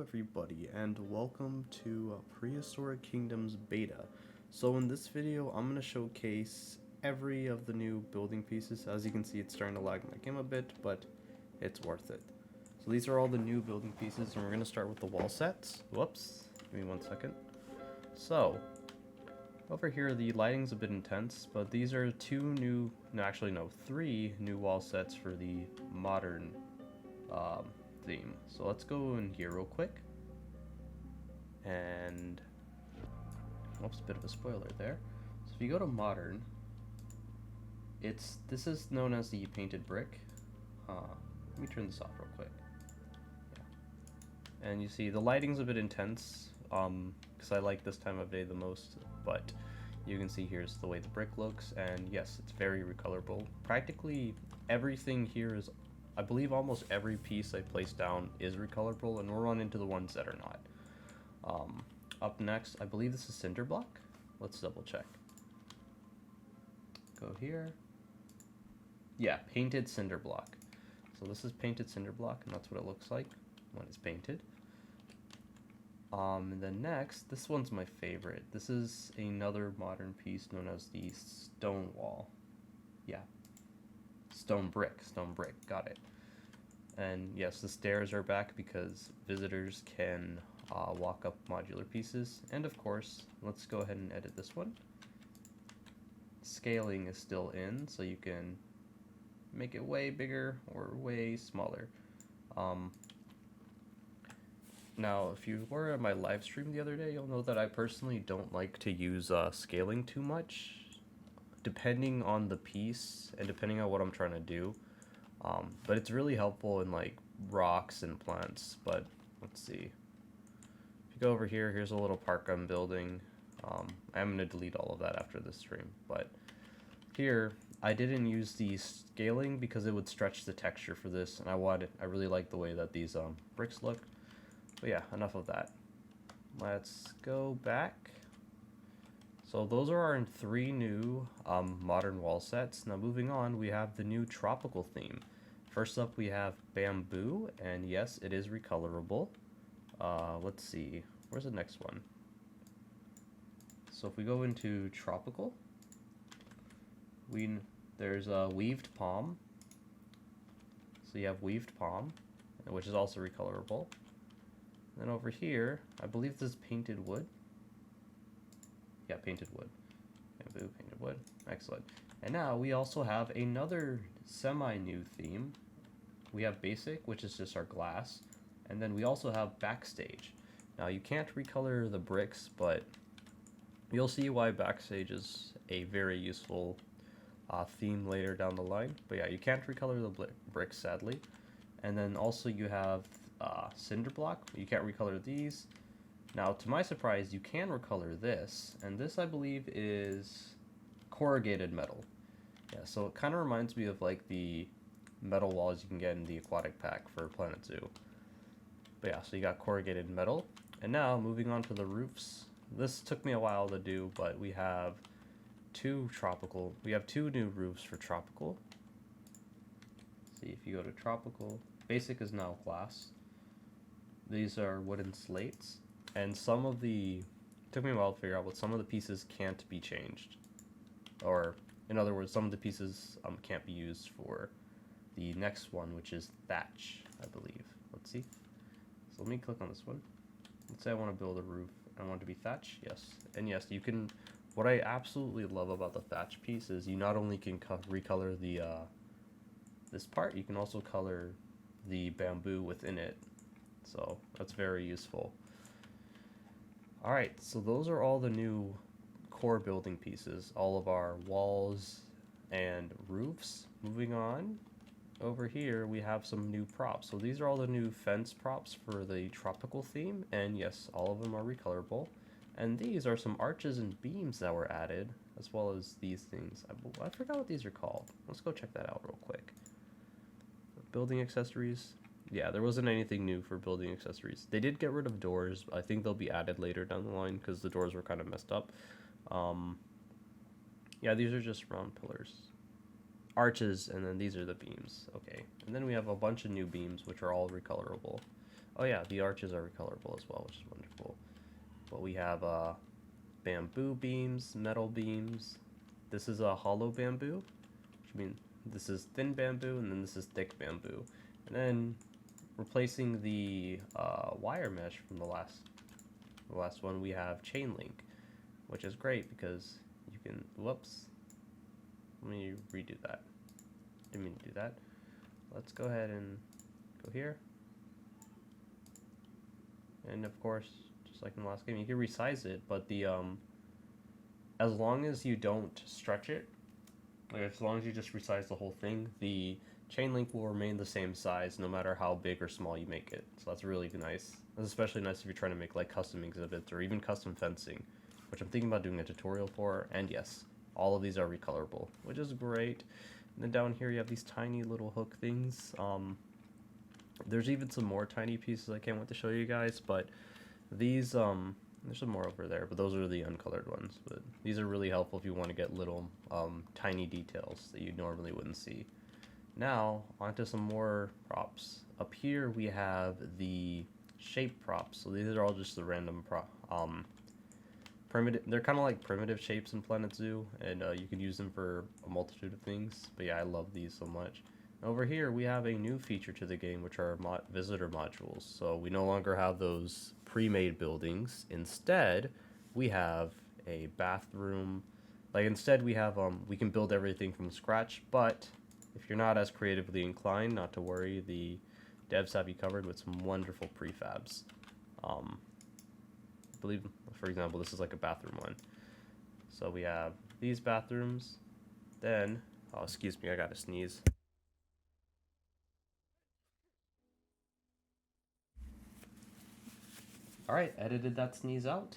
Hello everybody and welcome to Prehistoric Kingdoms Beta. So in this video I'm going to showcase every of the new building pieces. As you can see, it's starting to lag my game a bit, but it's worth it. So these are all the new building pieces and we're going to start with the wall sets. Whoops, give me 1 second. So over here the lighting's a bit intense, but these are three new wall sets for the modern theme. So let's go in here real quick. And oops, a bit of a spoiler there. So if you go to modern, this is known as the painted brick. Let me turn this off real quick. Yeah. And you see the lighting's a bit intense, because I like this time of day the most, but you can see here's the way the brick looks, and yes, it's very recolorable. Practically everything here is, I believe almost every piece I place down is recolorable, and we'll run into the ones that are not. Up next, I believe this is Cinder Block. Let's double check. Go here. Yeah, painted Cinder Block. So this is painted Cinder Block, and that's what it looks like when it's painted. And then next, this one's my favorite. This is another modern piece known as the stone wall. Yeah. Stone brick, got it. And yes, the stairs are back because visitors can walk up modular pieces. And of course, let's go ahead and edit this one. Scaling is still in, so you can make it way bigger or way smaller. Now, if you were at my live stream the other day, you'll know that I personally don't like to use scaling too much, depending on the piece and depending on what I'm trying to do. But it's really helpful in like rocks and plants. But let's see. If you go over here, here's a little park I'm building. I'm going to delete all of that after this stream. But here, I didn't use the scaling because it would stretch the texture for this, and I really like the way that these bricks look. But yeah, enough of that. Let's go back. So those are our three new modern wall sets. Now moving on, we have the new tropical theme. First up we have bamboo, and yes, it is recolorable. Let's see, where's the next one? So if we go into tropical, there's a weaved palm. So you have weaved palm, which is also recolorable. Then over here, I believe this is painted wood. Yeah, painted wood. Bamboo, painted wood. Excellent. And now we also have another semi-new theme. We have basic, which is just our glass. And then we also have backstage. Now you can't recolor the bricks, but you'll see why backstage is a very useful theme later down the line. But yeah, you can't recolor the bricks, sadly. And then also you have Cinder Block. You can't recolor these. Now, to my surprise, you can recolor this, and this, I believe, is corrugated metal. Yeah, so it kind of reminds me of like the metal walls you can get in the aquatic pack for Planet Zoo. But yeah, so you got corrugated metal. And now, moving on to the roofs. This took me a while to do, but we have two new roofs for tropical. See, if you go to tropical, basic is now glass. These are wooden slates. And took me a while to figure out what some of the pieces can't be changed. Or, in other words, some of the pieces can't be used for the next one, which is thatch, I believe. Let's see. So let me click on this one. Let's say I want to build a roof. I want it to be thatch, yes. And yes, you can, what I absolutely love about the thatch piece is you not only can recolor the, this part, you can also color the bamboo within it. So that's very useful. Alright, so those are all the new core building pieces, all of our walls and roofs. Moving on, over here we have some new props. So these are all the new fence props for the tropical theme, and yes, all of them are recolorable. And these are some arches and beams that were added, as well as these things. I forgot what these are called. Let's go check that out real quick. Building accessories. Yeah, there wasn't anything new for building accessories. They did get rid of doors. I think they'll be added later down the line because the doors were kind of messed up. Yeah, these are just round pillars. Arches, and then these are the beams. Okay, and then we have a bunch of new beams, which are all recolorable. Oh yeah, the arches are recolorable as well, which is wonderful. But we have bamboo beams, metal beams. This is a hollow bamboo, which means this is thin bamboo, and then this is thick bamboo. And then replacing the wire mesh from the last one, we have chain link, which is great because you can, whoops, let me redo that. Didn't mean to do that. Let's go ahead and go here. And of course, just like in the last game, you can resize it, but the as long as you don't stretch it, like as long as you just resize the whole thing, the chain link will remain the same size no matter how big or small you make it. So that's really nice. That's especially nice if you're trying to make like custom exhibits or even custom fencing, which I'm thinking about doing a tutorial for. And yes, all of these are recolorable, which is great. And then down here you have these tiny little hook things. There's even some more tiny pieces I can't wait to show you guys, but these there's some more over there, but those are the uncolored ones. But these are really helpful if you want to get little tiny details that you normally wouldn't see. Now onto some more props. Up here we have the shape props. So these are all just the random primitive. They're kind of like primitive shapes in Planet Zoo, and you can use them for a multitude of things. But yeah, I love these so much. Over here we have a new feature to the game, which are visitor modules. So we no longer have those pre-made buildings. Instead, we have a bathroom. Like instead we have we can build everything from scratch, but if you're not as creatively inclined, not to worry, the devs have you covered with some wonderful prefabs. I believe, for example, this is like a bathroom one. So we have these bathrooms. Then, oh excuse me, I gotta sneeze. Alright, edited that sneeze out.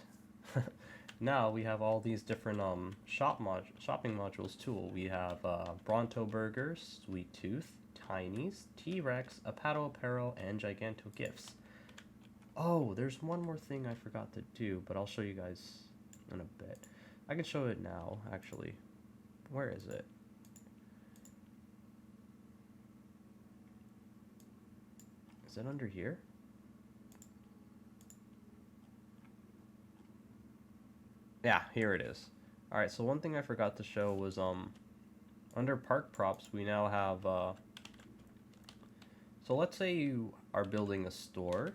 Now we have all these different shopping modules too. We have Bronto Burgers, Sweet Tooth, Tinies, T-Rex, Apato Apparel, and Giganto Gifts. Oh, there's one more thing I forgot to do, but I'll show you guys in a bit. I can show it now, actually. Where is it? Is it under here? Yeah, here it is. Alright, so one thing I forgot to show was, under park props, we now have, so let's say you are building a store,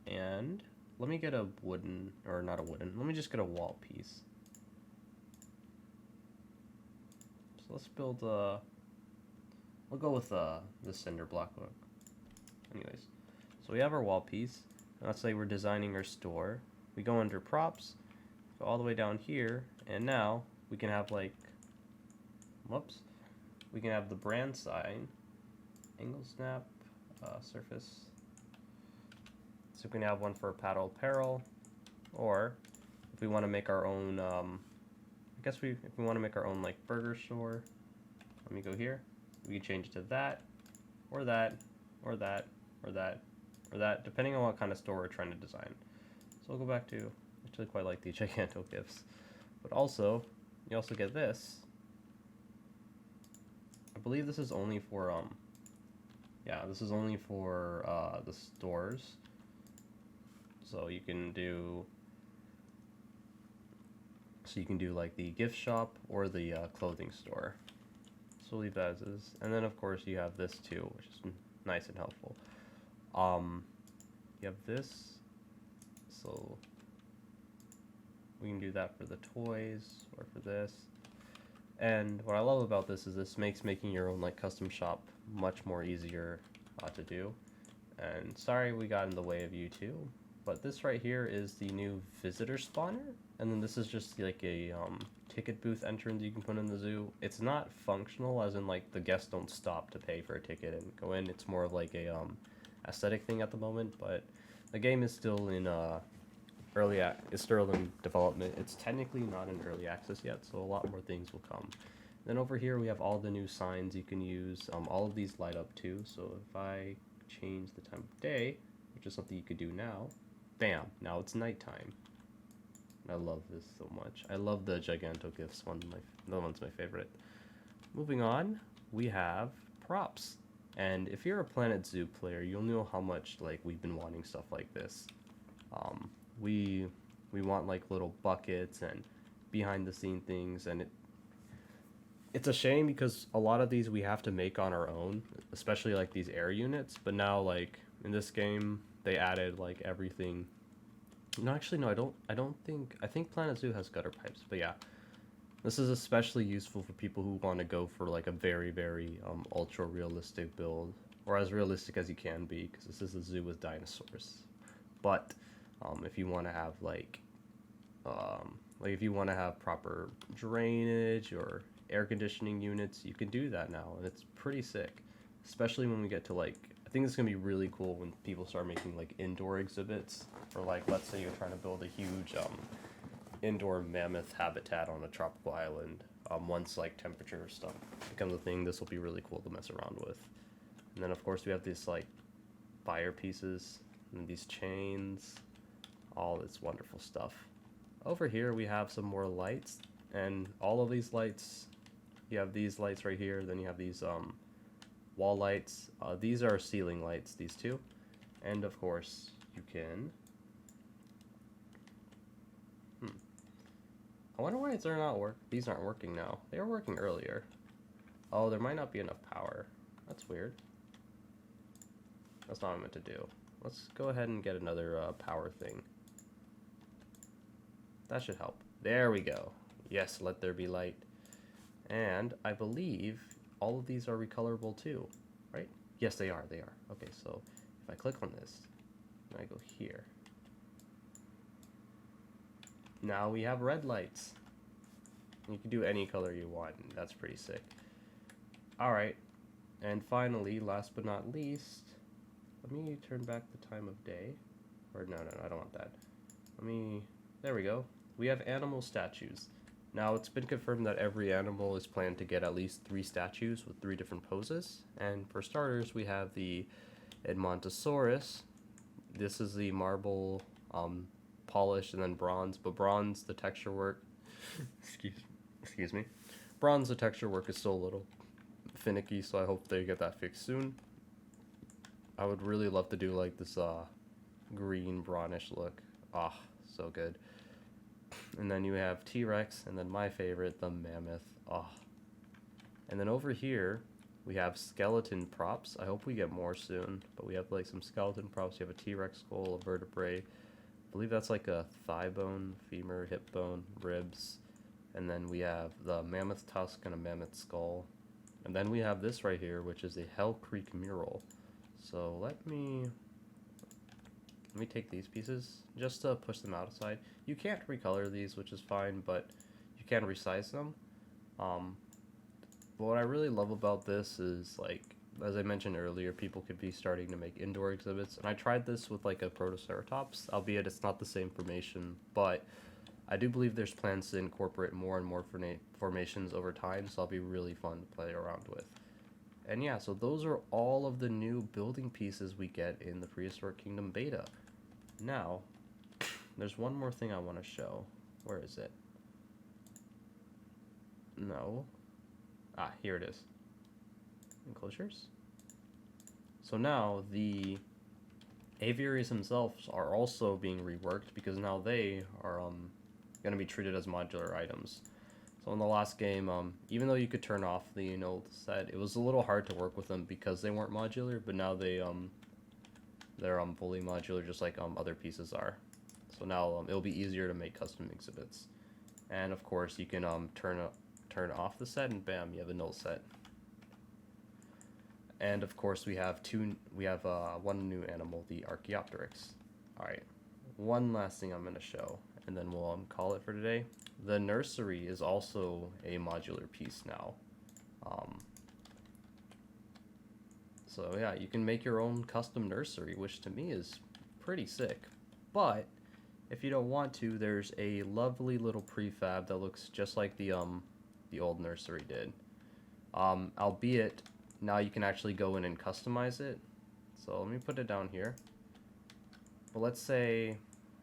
and let me get a wooden, or not a wooden, let me just get a wall piece. So let's build we'll go with the cinder block look. Anyways, so we have our wall piece, and let's say we're designing our store. We go under props, go all the way down here, and now we can have like, whoops, we can have the brand sign, angle snap, surface. So we can have one for Apato Apparel, or if we want to make our own, I guess if we want to make our own like burger store, let me go here. We can change it to that, or that, or that, or that, or that, depending on what kind of store we're trying to design. So we'll go back to, I actually quite like the Giganto Gifts, but also you also get this. I believe this is only for yeah, this is only for the stores. So you can do like the gift shop or the clothing store. So we'll leave that as is. And then of course you have this too, which is nice and helpful. You have this, so we can do that for the toys or for this. And what I love about this is this makes making your own like custom shop much more easier to do. And sorry we got in the way of you too, but this right here is the new visitor spawner, and then this is just like a ticket booth entrance you can put in the zoo. It's not functional as in like the guests don't stop to pay for a ticket and go in. It's more of like a aesthetic thing at the moment, but the game is still in it's still in development. It's technically not in early access yet, so a lot more things will come. Then over here we have all the new signs you can use. All of these light up too, so if I change the time of day, which is something you could do now, bam, now it's nighttime. I love this so much. I love the Giganto Gifts one. That one's my favorite. Moving on, we have props. And if you're a Planet Zoo player, you'll know how much like we've been wanting stuff like this. We want like little buckets and behind the scene things, and it's a shame because a lot of these we have to make on our own, especially like these air units. But now like in this game they added like everything. No, actually no, I think Planet Zoo has gutter pipes, but yeah. This is especially useful for people who want to go for like a very, very ultra realistic build, or as realistic as you can be, because this is a zoo with dinosaurs. But if you want to have like if you want to have proper drainage or air conditioning units, you can do that now, and it's pretty sick. Especially when we get to like, I think it's gonna be really cool when people start making like indoor exhibits, or like let's say you're trying to build a huge indoor mammoth habitat on a tropical island. Once like temperature stuff becomes a thing, this will be really cool to mess around with. And then of course we have these like fire pieces and these chains, all this wonderful stuff. Over here we have some more lights, and all of these lights, you have these lights right here, then you have these wall lights. These are ceiling lights, these two. And of course you can I wonder why they're not these aren't working now. They were working earlier. Oh, there might not be enough power. That's weird. That's not what I meant to do. Let's go ahead and get another power thing. That should help. There we go. Yes, let there be light. And I believe all of these are recolorable too, right? Yes, they are. They are. Okay, so if I click on this, and I go here, now we have red lights. You can do any color you want, and that's pretty sick. Alright, and finally, last but not least, let me turn back the time of day. Or no, I don't want that. There we go. We have animal statues. Now, it's been confirmed that every animal is planned to get at least 3 statues with 3 different poses. And for starters, we have the Edmontosaurus. This is the marble, polished and then bronze, but bronze, the texture work, excuse me, bronze, the texture work is still a little finicky, so I hope they get that fixed soon. I would really love to do like this green brownish look. So good. And then you have T-Rex, and then my favorite, the mammoth. And then over here we have skeleton props. I hope we get more soon, but we have like some skeleton props. You have a T-Rex skull, a vertebrae, I believe that's like a thigh bone, femur, hip bone, ribs, and then we have the mammoth tusk and a mammoth skull. And then we have this right here, which is a Hell Creek mural. So let me take these pieces just to push them outside. You can't recolor these, which is fine, but you can resize them. But what I really love about this is, like, as I mentioned earlier, people could be starting to make indoor exhibits, and I tried this with like a Protoceratops, albeit it's not the same formation, but I do believe there's plans to incorporate more and more formations over time, so I'll be really fun to play around with. And yeah, so those are all of the new building pieces we get in the Prehistoric Kingdom Beta. Now, there's one more thing I want to show. Where is it? No. Here it is. Enclosures. So now the aviaries themselves are also being reworked, because now they are going to be treated as modular items. So in the last game, even though you could turn off the set, it was a little hard to work with them because they weren't modular, but now they're fully modular, just like other pieces are. So now it'll be easier to make custom exhibits. And of course you can turn off the set, and bam, you have a null set. And of course we have one new animal, the Archaeopteryx. Alright, one last thing I'm going to show, and then we'll call it for today. The Nursery is also a modular piece now. So yeah, you can make your own custom nursery, which to me is pretty sick. But if you don't want to, there's a lovely little prefab that looks just like the old nursery did. Albeit now you can actually go in and customize it. So let me put it down here. But let's say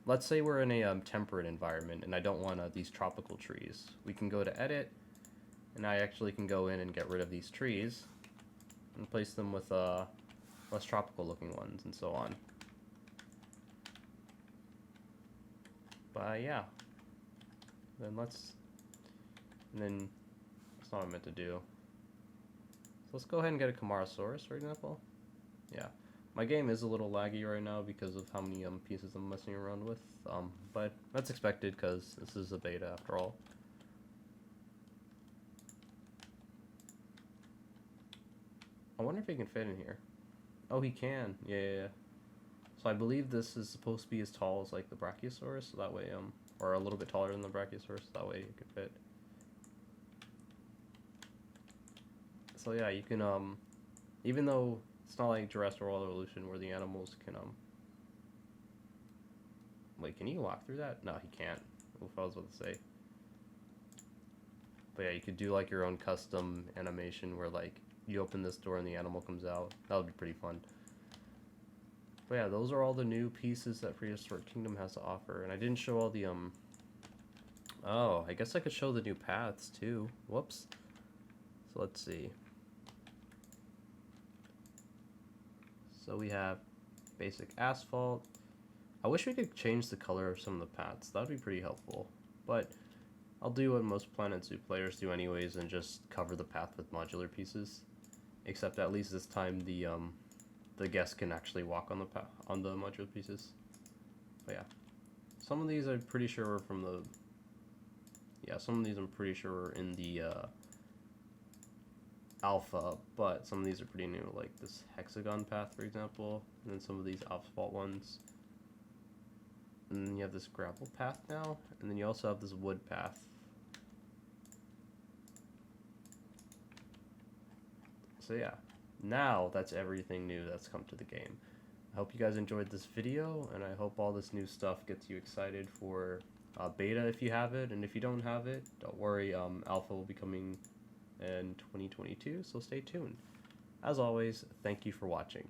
we're in a temperate environment and I don't want these tropical trees. We can go to edit, and I actually can go in and get rid of these trees. and replace them with less tropical looking ones and so on. But yeah, then that's not what I meant to do. So let's go ahead and get a Camarasaurus, for example. Yeah, my game is a little laggy right now because of how many pieces I'm messing around with, but that's expected because this is a beta after all. I wonder if he can fit in here. Oh, he can. Yeah. So I believe this is supposed to be as tall as like the Brachiosaurus, so that way or a little bit taller than the Brachiosaurus, so that way it could fit. So yeah, you can even though it's not like Jurassic World Evolution where the animals can wait, can he walk through that? No, he can't. Oof, I was about to say. But yeah, you could do like your own custom animation where like you open this door and the animal comes out. That would be pretty fun. But yeah, those are all the new pieces that Prehistoric Kingdom has to offer. And I didn't show all the oh, I guess I could show the new paths too. Whoops. So let's see. So we have basic asphalt. I wish we could change the color of some of the paths. That would be pretty helpful. But I'll do what most Planet Zoo players do anyways and just cover the path with modular pieces. Except at least this time the guest can actually walk on the modular pieces. But yeah. Some of these I'm pretty sure are from the some of these I'm pretty sure are in the alpha, but some of these are pretty new, like this hexagon path, for example, and then some of these asphalt ones. And then you have this gravel path now, and then you also have this wood path. So yeah, now that's everything new that's come to the game. I hope you guys enjoyed this video, and I hope all this new stuff gets you excited for beta if you have it, and if you don't have it, don't worry, alpha will be coming in 2022, so stay tuned. As always, thank you for watching.